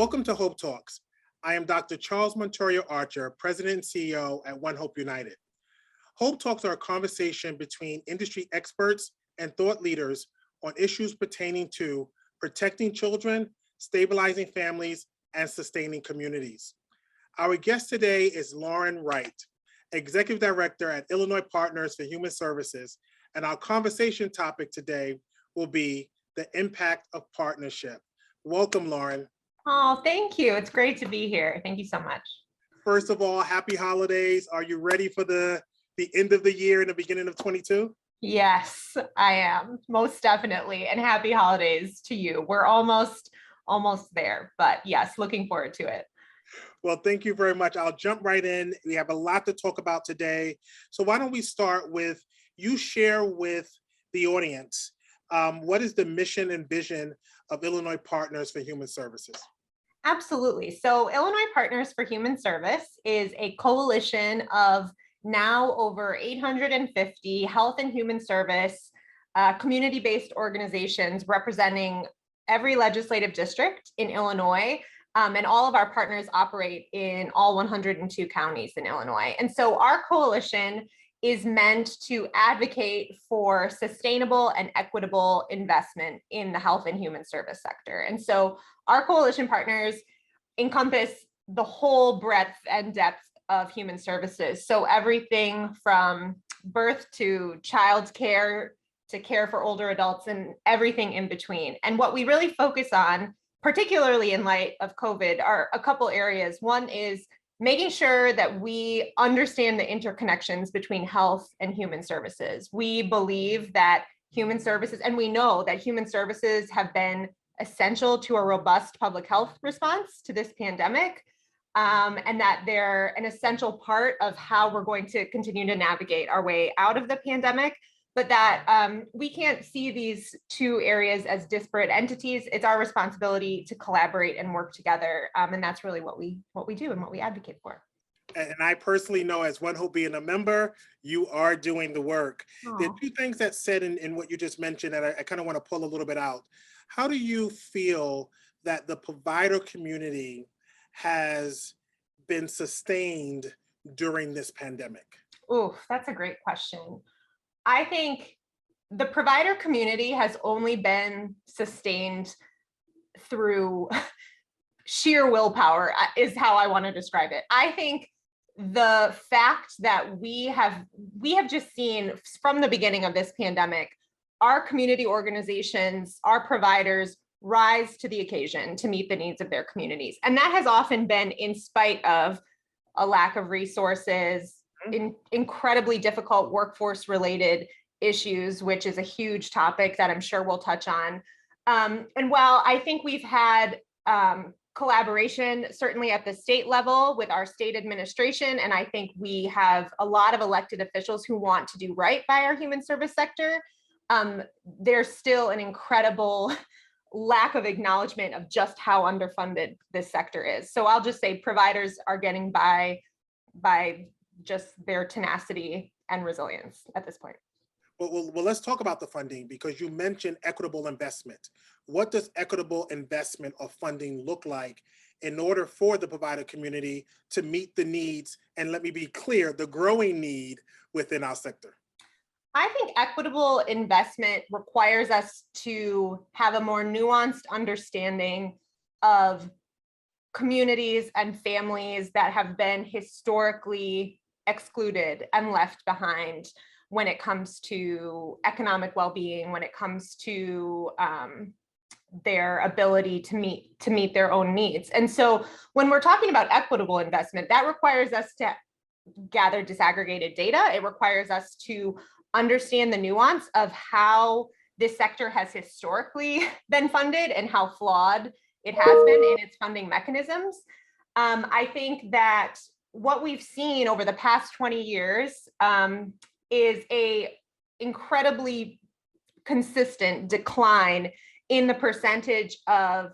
Welcome to Hope Talks. I am Dr. Charles Montorio-Archer, President and CEO at One Hope United. Hope Talks are a conversation between industry experts and thought leaders on issues pertaining to protecting children, stabilizing families, and sustaining communities. Our guest today is Lauren Wright, Executive Director at Illinois Partners for Human Services, and our conversation topic today will be the impact of partnership. Welcome, Lauren. Oh, thank you. It's great to be here. Thank you so much. First of all, happy holidays. Are you ready for the end of the year and the beginning of 22? Yes, I am, most definitely. And happy holidays to you. We're almost there, but yes, looking forward to it. Well, thank you very much. I'll jump right in. We have a lot to talk about today. So why don't we start with you share with the audience, what is the mission and vision of Illinois Partners for Human Services? Absolutely. So Illinois Partners for Human Service is a coalition of now over 850 health and human service community-based organizations representing every legislative district in Illinois. And all of our partners operate in all 102 counties in Illinois. And so our coalition is meant to advocate for sustainable and equitable investment in the health and human service sector. And so our coalition partners encompass the whole breadth and depth of human services. So everything from birth to child care to care for older adults and everything in between. And what we really focus on, particularly in light of COVID, are a couple areas. One is making sure that we understand the interconnections between health and human services. We believe that human services, and we know that human services have been essential to a robust public health response to this pandemic, and that they're an essential part of how we're going to continue to navigate our way out of the pandemic, but that we can't see these two areas as disparate entities. It's our responsibility to collaborate and work together. And that's really what we do and what we advocate for. And I personally know, as One Hope being a member, you are doing the work. Aww. There are two things that said in what you just mentioned that I kind of want to pull a little bit out. How do you feel that the provider community has been sustained during this pandemic? Oh, that's a great question. I think the provider community has only been sustained through sheer willpower, is how I want to describe it. I think the fact that we have just seen from the beginning of this pandemic, our community organizations, our providers rise to the occasion to meet the needs of their communities. And that has often been in spite of a lack of resources, incredibly difficult workforce related issues, which is a huge topic that I'm sure we'll touch on. And while I think we've had collaboration, certainly at the state level with our state administration, and I think we have a lot of elected officials who want to do right by our human service sector, there's still an incredible lack of acknowledgement of just how underfunded this sector is. So I'll just say providers are getting by just their tenacity and resilience at this point. Well, let's talk about the funding, because you mentioned equitable investment. What does equitable investment or funding look like in order for the provider community to meet the needs, and let me be clear, the growing need within our sector? I think equitable investment requires us to have a more nuanced understanding of communities and families that have been historically excluded and left behind when it comes to economic well-being, when it comes to their ability to meet their own needs. And so when we're talking about equitable investment, that requires us to gather disaggregated data. It requires us to understand the nuance of how this sector has historically been funded and how flawed it has been in its funding mechanisms. I think that what we've seen over the past 20 years is a incredibly consistent decline in the percentage of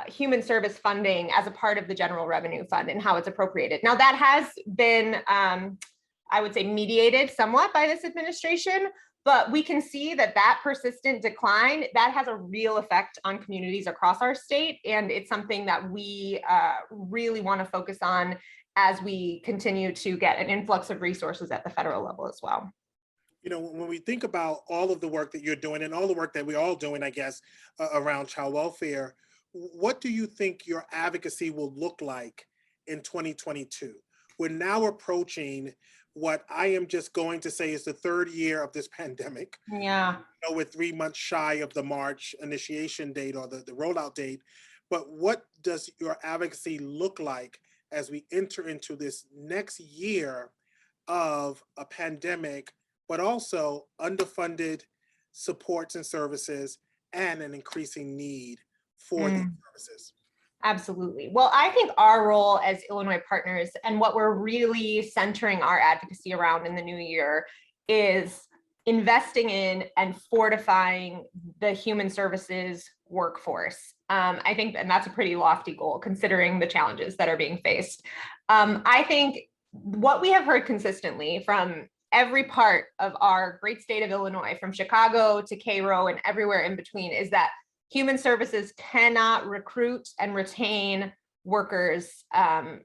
human service funding as a part of the general revenue fund and how it's appropriated. Now that has been, I would say, mediated somewhat by this administration, But we can see that that persistent decline, that has a real effect on communities across our state. And it's something that we really want to focus on as we continue to get an influx of resources at the federal level as well. You know, when we think about all of the work that you're doing and all the work that we're all doing, I guess, around child welfare, what do you think your advocacy will look like in 2022? We're now approaching what I am just going to say is the third year of this pandemic. Yeah. You know, we're 3 months shy of the March initiation date or the rollout date. But what does your advocacy look like as we enter into this next year of a pandemic, but also underfunded supports and services and an increasing need for these services? Absolutely. Well, I think our role as Illinois partners and what we're really centering our advocacy around in the new year is investing in and fortifying the human services workforce. I think, and that's a pretty lofty goal considering the challenges that are being faced. I think what we have heard consistently from every part of our great state of Illinois, from Chicago to Cairo and everywhere in between, is that human services cannot recruit and retain workers from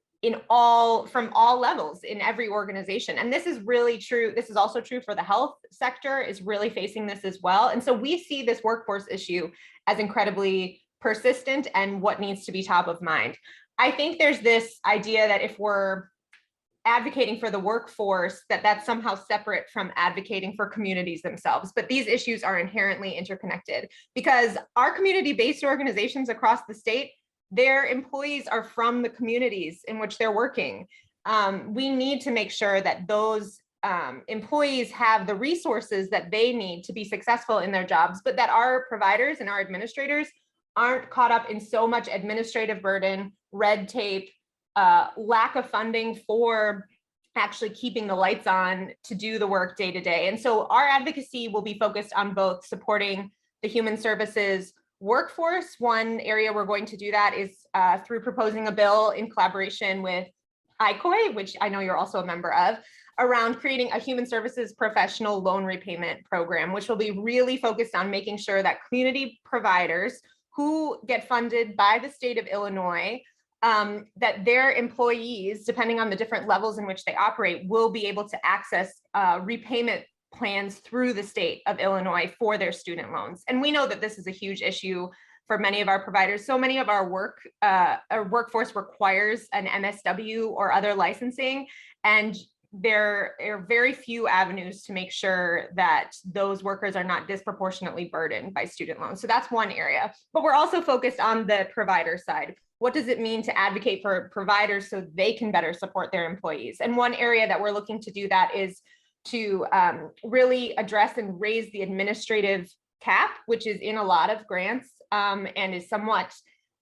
all levels in every organization. And this is really true. This is also true for the health sector, is really facing this as well. And so we see this workforce issue as incredibly persistent and what needs to be top of mind. I think there's this idea that if we're advocating for the workforce, that's somehow separate from advocating for communities themselves. But these issues are inherently interconnected because our community-based organizations across the state, their employees are from the communities in which they're working. We need to make sure that those employees have the resources that they need to be successful in their jobs, but that our providers and our administrators aren't caught up in so much administrative burden, red tape, lack of funding for actually keeping the lights on to do the work day to day. And so our advocacy will be focused on both supporting the human services workforce. One area we're going to do that is through proposing a bill in collaboration with ICOI, which I know you're also a member of, around creating a human services professional loan repayment program, which will be really focused on making sure that community providers who get funded by the state of Illinois, that their employees, depending on the different levels in which they operate, will be able to access repayment plans through the state of Illinois for their student loans. And we know that this is a huge issue for many of our providers. So many of our workforce requires an MSW or other licensing, and there are very few avenues to make sure that those workers are not disproportionately burdened by student loans. So that's one area, but we're also focused on the provider side. What does it mean to advocate for providers so they can better support their employees? And one area that we're looking to do that is to really address and raise the administrative cap, which is in a lot of grants and is somewhat,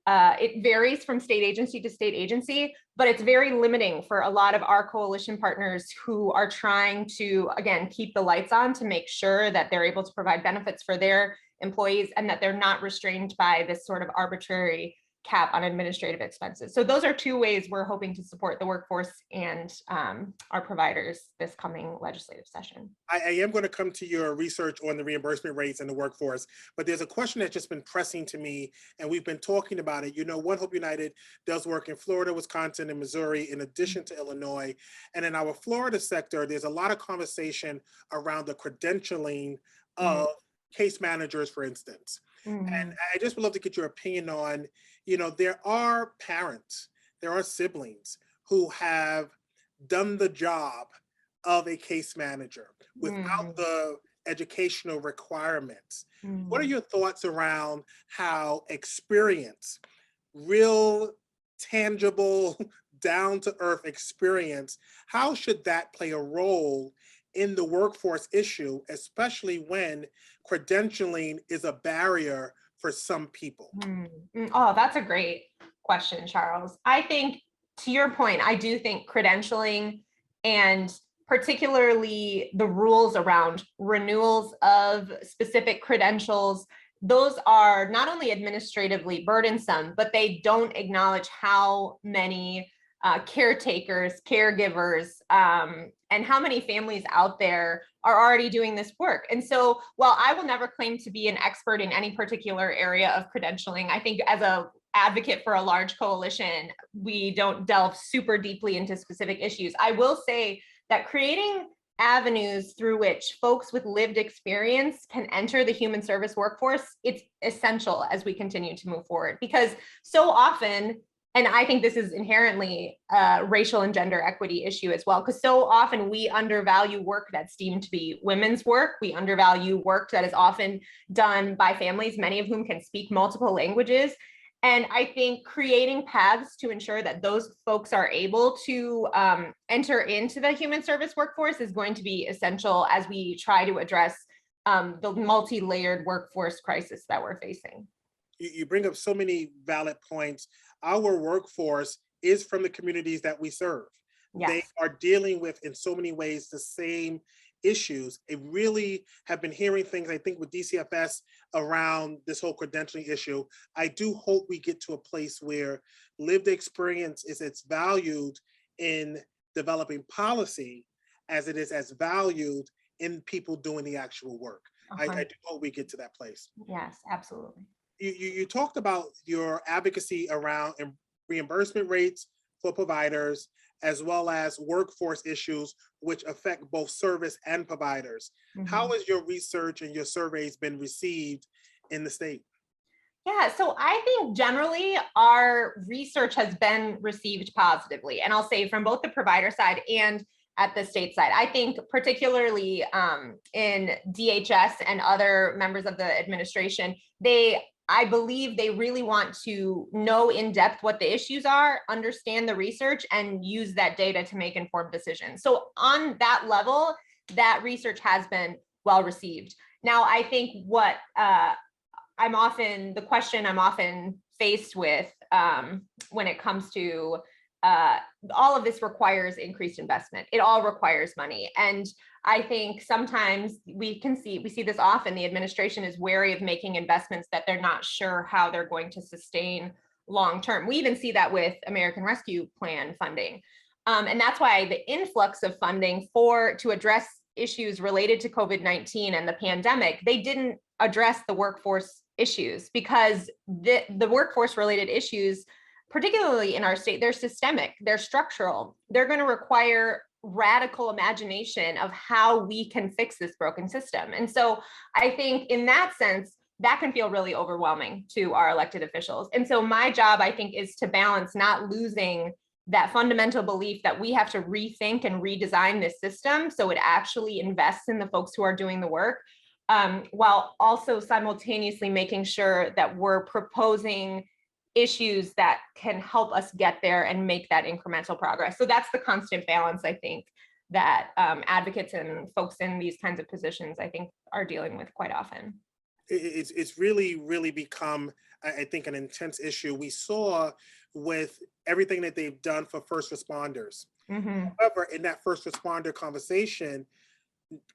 it varies from state agency to state agency, but it's very limiting for a lot of our coalition partners who are trying to, again, keep the lights on to make sure that they're able to provide benefits for their employees and that they're not restrained by this sort of arbitrary cap on administrative expenses. So those are two ways we're hoping to support the workforce and our providers this coming legislative session. I am going to come to your research on the reimbursement rates and the workforce, but there's a question that's just been pressing to me, and we've been talking about it. You know, One Hope United does work in Florida, Wisconsin, and Missouri, in addition to Illinois. And in our Florida sector, there's a lot of conversation around the credentialing of case managers, for instance. And I just would love to get your opinion on, you know, there are parents, there are siblings who have done the job of a case manager without the educational requirements. What are your thoughts around how experience, real, tangible, down-to-earth experience, how should that play a role in the workforce issue, especially when credentialing is a barrier for some people? Oh, that's a great question, Charles. I think, to your point, I do think credentialing and particularly the rules around renewals of specific credentials, those are not only administratively burdensome, but they don't acknowledge how many caretakers, caregivers, and how many families out there are already doing this work. And so while I will never claim to be an expert in any particular area of credentialing, I think as a advocate for a large coalition, we don't delve super deeply into specific issues. I will say that creating avenues through which folks with lived experience can enter the human service workforce, it's essential as we continue to move forward, because so often, and I think this is inherently a racial and gender equity issue as well, because so often we undervalue work that's deemed to be women's work. We undervalue work that is often done by families, many of whom can speak multiple languages. And I think creating paths to ensure that those folks are able to enter into the human service workforce is going to be essential as we try to address the multi-layered workforce crisis that we're facing. You bring up so many valid points. Our workforce is from the communities that we serve. Yes. They are dealing with, in so many ways, the same issues. It really have been hearing things, I think, with DCFS around this whole credentialing issue. I do hope we get to a place where lived experience is as valued in developing policy as it is as valued in people doing the actual work. I do hope we get to that place. Yes, absolutely. You talked about your advocacy around reimbursement rates for providers, as well as workforce issues, which affect both service and providers. Mm-hmm. How has your research and your surveys been received in the state? Yeah, so I think generally our research has been received positively. And I'll say from both the provider side and at the state side. I think particularly in DHS and other members of the administration, I believe they really want to know in depth what the issues are, understand the research, and use that data to make informed decisions. So on that level, that research has been well received. Now, I think what the question I'm often faced with when it comes to all of this requires increased investment. It all requires money. And I think sometimes we see this often, the administration is wary of making investments that they're not sure how they're going to sustain long-term. We even see that with American Rescue Plan funding. And that's why the influx of funding to address issues related to COVID-19 and the pandemic, they didn't address the workforce issues, because the workforce related issues, particularly in our state, they're systemic, they're structural, they're going to require radical imagination of how we can fix this broken system. And so I think in that sense, that can feel really overwhelming to our elected officials. And so my job, I think, is to balance not losing that fundamental belief that we have to rethink and redesign this system so it actually invests in the folks who are doing the work, while also simultaneously making sure that we're proposing issues that can help us get there and make that incremental progress. So that's the constant balance, I think, that advocates and folks in these kinds of positions, I think, are dealing with quite often. It's really, really become, I think, an intense issue. We saw with everything that they've done for first responders. Mm-hmm. However, in that first responder conversation,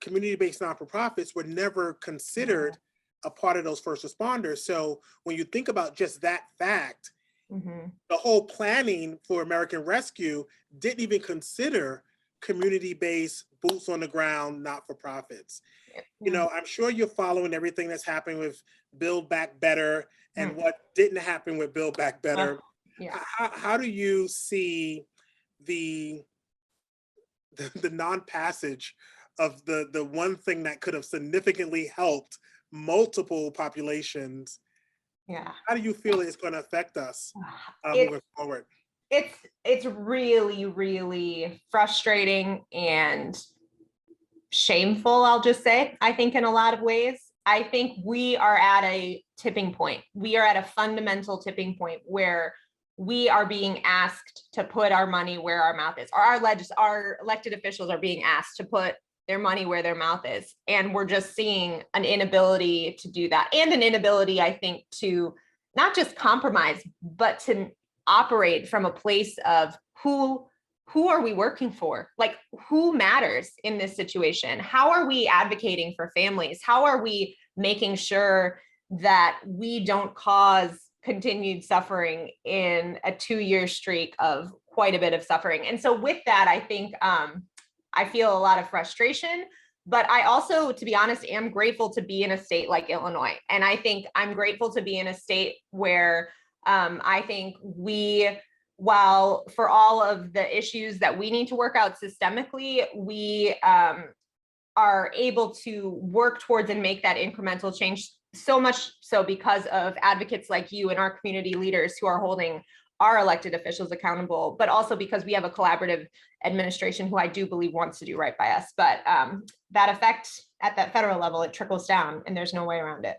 community-based not-for-profits were never considered a part of those first responders. So when you think about just that fact, mm-hmm. the whole planning for American Rescue didn't even consider community-based, boots on the ground, not-for-profits. Mm-hmm. You know, I'm sure you're following everything that's happening with Buildback Better and what didn't happen with Buildback Better. Yeah. How do you see the non-passage of the one thing that could have significantly helped multiple populations? Yeah. How do you feel it's going to affect us moving forward? It's really, really frustrating and shameful, I'll just say, I think, in a lot of ways. I think we are at a tipping point. We are at a fundamental tipping point where we are being asked to put our money where our mouth is. Our elected officials are being asked to put their money where their mouth is. And we're just seeing an inability to do that, and an inability, I think, to not just compromise, but to operate from a place of who are we working for? Like, who matters in this situation? How are we advocating for families? How are we making sure that we don't cause continued suffering in a 2-year streak of quite a bit of suffering. And so with that, I think I feel a lot of frustration, but I also, to be honest, am grateful to be in a state like Illinois. And I think I'm grateful to be in a state where I think while for all of the issues that we need to work out systemically, we are able to work towards and make that incremental change, so much so because of advocates like you and our community leaders who are holding our elected officials accountable, but also because we have a collaborative administration who I do believe wants to do right by us. But that effect at that federal level, it trickles down and there's no way around it.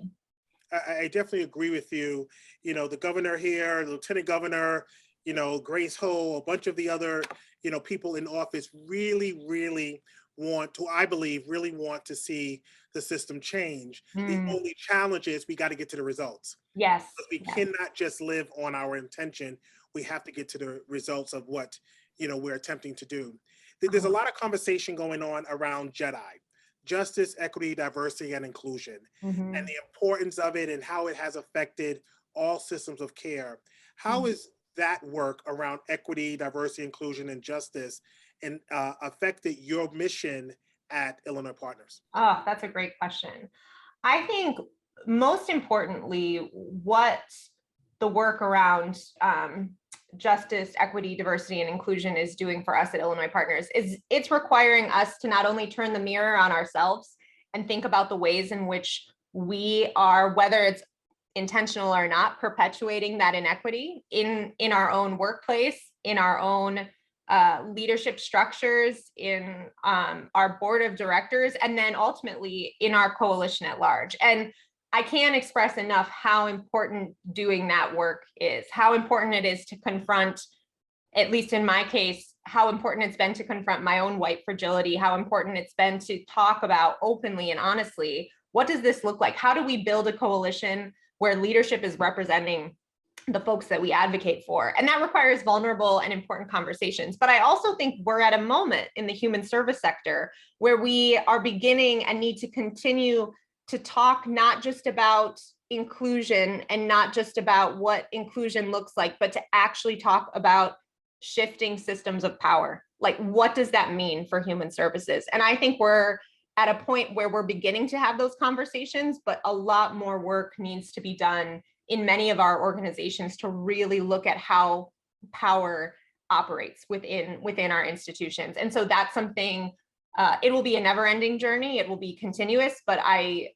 I definitely agree with you. You know, the governor here, the lieutenant governor, you know, Grace Ho, a bunch of the other, you know, people in office really want to, I believe, really want to see the system change. The only challenge is we got to get to the results. Yes. We cannot just live on our intention. We have to get to the results of what, you know, we're attempting to do. There's a lot of conversation going on around JEDI, justice, equity, diversity, and inclusion, and the importance of it and how it has affected all systems of care. How is that work around equity, diversity, inclusion, and justice and affected your mission at Illinois Partners? Oh, that's a great question. I think most importantly, what the work around justice, equity, diversity, and inclusion is doing for us at Illinois Partners is it's requiring us to not only turn the mirror on ourselves and think about the ways in which we are, whether it's intentional or not, perpetuating that inequity in our own workplace, in our own leadership structures, in our board of directors, and then ultimately in our coalition at large. And I can't express enough how important doing that work is, how important it is to confront, at least in my case, how important it's been to confront my own white fragility, how important it's been to talk about openly and honestly, what does this look like? How do we build a coalition where leadership is representing the folks that we advocate for? And that requires vulnerable and important conversations. But I also think we're at a moment in the human service sector where we are beginning and need to continue to talk not just about inclusion and not just about what inclusion looks like, but to actually talk about shifting systems of power. Like, what does that mean for human services? And I think we're at a point where we're beginning to have those conversations, but a lot more work needs to be done in many of our organizations to really look at how power operates within our institutions. And so that's something, it will be a never-ending journey. It will be continuous, but I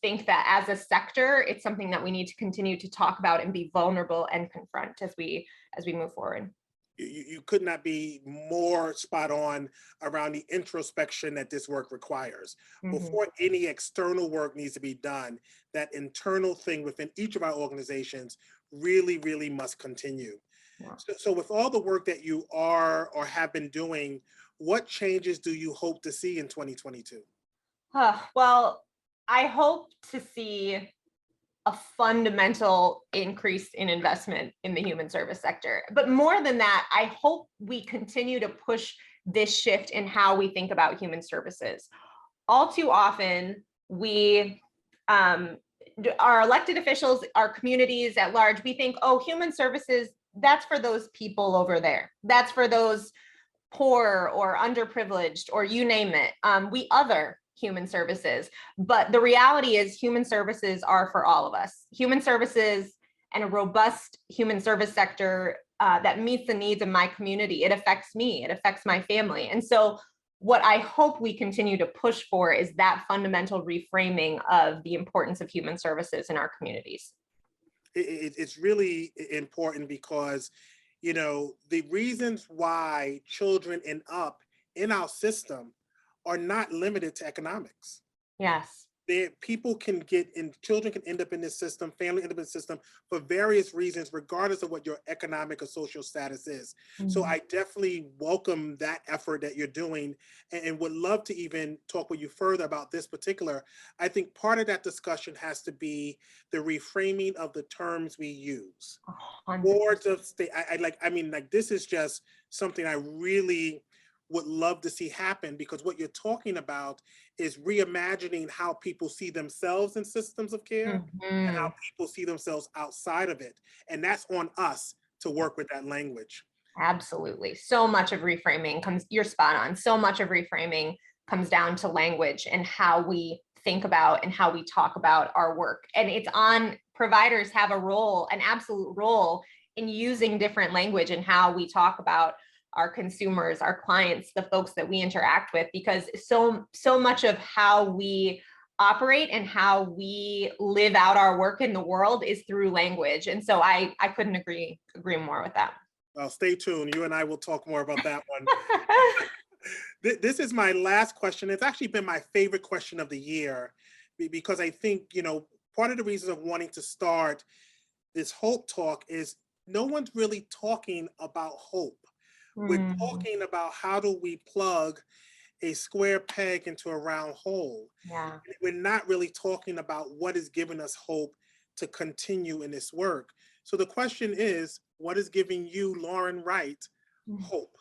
think that as a sector, it's something that we need to continue to talk about and be vulnerable and confront as we move forward. You could not be more spot on around the introspection that this work requires. Before any external work needs to be done, that internal thing within each of our organizations really must continue. Yeah. So with all the work that you are or have been doing, what changes do you hope to see in 2022? Well, I hope to see a fundamental increase in investment in the human service sector. But more than that, I hope we continue to push this shift in how we think about human services. All too often, we, our elected officials, our communities at large, we think, oh, human services, that's for those people over there. That's for those poor or underprivileged, or you name it. We other human services. But the reality is human services are for all of us. Human services and a robust human service sector that meets the needs of my community. It affects me, it affects my family. And so what I hope we continue to push for is that fundamental reframing of the importance of human services in our communities. It's really important because, you know, the reasons why children end up in our system are not limited to economics. Yes. People can get in, children can end up in this system, family end up in the system for various reasons, regardless of what your economic or social status is. So I definitely welcome that effort that you're doing and would love to even talk with you further about this particular. I think part of that discussion has to be the reframing of the terms we use. 100%. Boards of state, I mean, this is just something I really would love to see happen, because what you're talking about is reimagining how people see themselves in systems of care and how Mhm. people see themselves outside of it. And that's on us to work with that language. Absolutely. So much of reframing you're spot on. So much of reframing comes down to language and how we think about and how we talk about our work. And it's on providers have a role, an absolute role in using different language and how we talk about our consumers, our clients, the folks that we interact with, because so much of how we operate and how we live out our work in the world is through language. And so I couldn't agree more with that. Well, stay tuned. You and I will talk more about that one. This is my last question. It's actually been my favorite question of the year, because I think, part of the reason of wanting to start this hope talk is no one's really talking about hope. We're Mm, talking about how do we plug a square peg into a round hole. yeah. We're not really talking about what is giving us hope to continue in this work. So the question is, what is giving you, Lauren Wright, hope?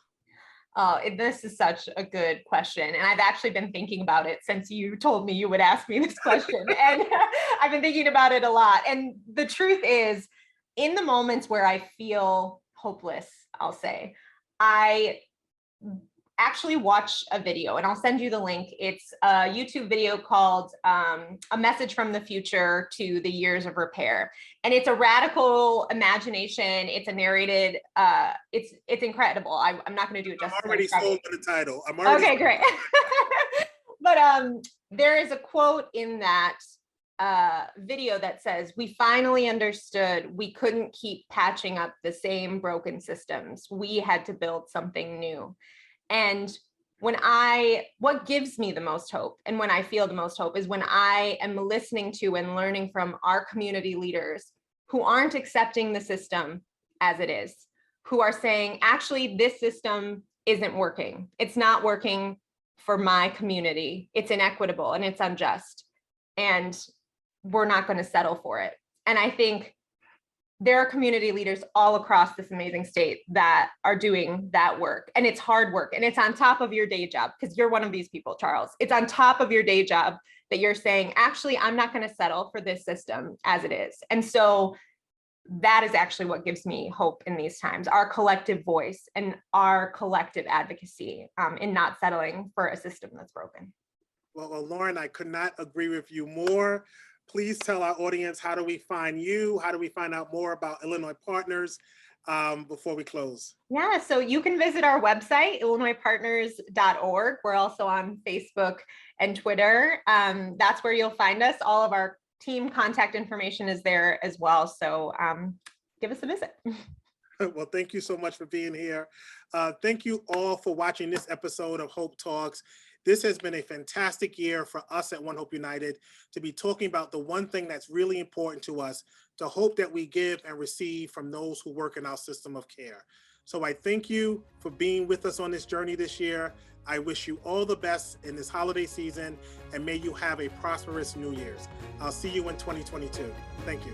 Oh, this is such a good question. And I've actually been thinking about it since you told me you would ask me this question. And I've been thinking about it a lot. And the truth is, in the moments where I feel hopeless, I'll say, I actually watch a video, and I'll send you the link. It's a YouTube video called A Message from the Future to the Years of Repair. And it's a radical imagination. It's a narrated, it's incredible. I'm not going to do it justice. I'm already sold on the title. Okay, great. But there is a quote in that video that says, "We finally understood we couldn't keep patching up the same broken systems. We had to build something new." And what gives me the most hope and when I feel the most hope is when I am listening to and learning from our community leaders who aren't accepting the system as it is, who are saying, actually, this system isn't working. It's not working for my community. It's inequitable and it's unjust. And we're not going to settle for it. And I think there are community leaders all across this amazing state that are doing that work. And it's hard work. And it's on top of your day job, because you're one of these people, Charles. It's on top of your day job that you're saying, actually, I'm not going to settle for this system as it is. And so that is actually what gives me hope in these times, our collective voice and our collective advocacy in not settling for a system that's broken. Well, Lauren, I could not agree with you more. Please tell our audience, how do we find you? How do we find out more about Illinois Partners before we close? Yeah, so you can visit our website, illinoispartners.org. We're also on Facebook and Twitter. That's where you'll find us. All of our team contact information is there as well. So give us a visit. Well, thank you so much for being here. Thank you all for watching this episode of Hope Talks. This has been a fantastic year for us at One Hope United to be talking about the one thing that's really important to us, the hope that we give and receive from those who work in our system of care. So I thank you for being with us on this journey this year. I wish you all the best in this holiday season, and may you have a prosperous New Year's. I'll see you in 2022. Thank you.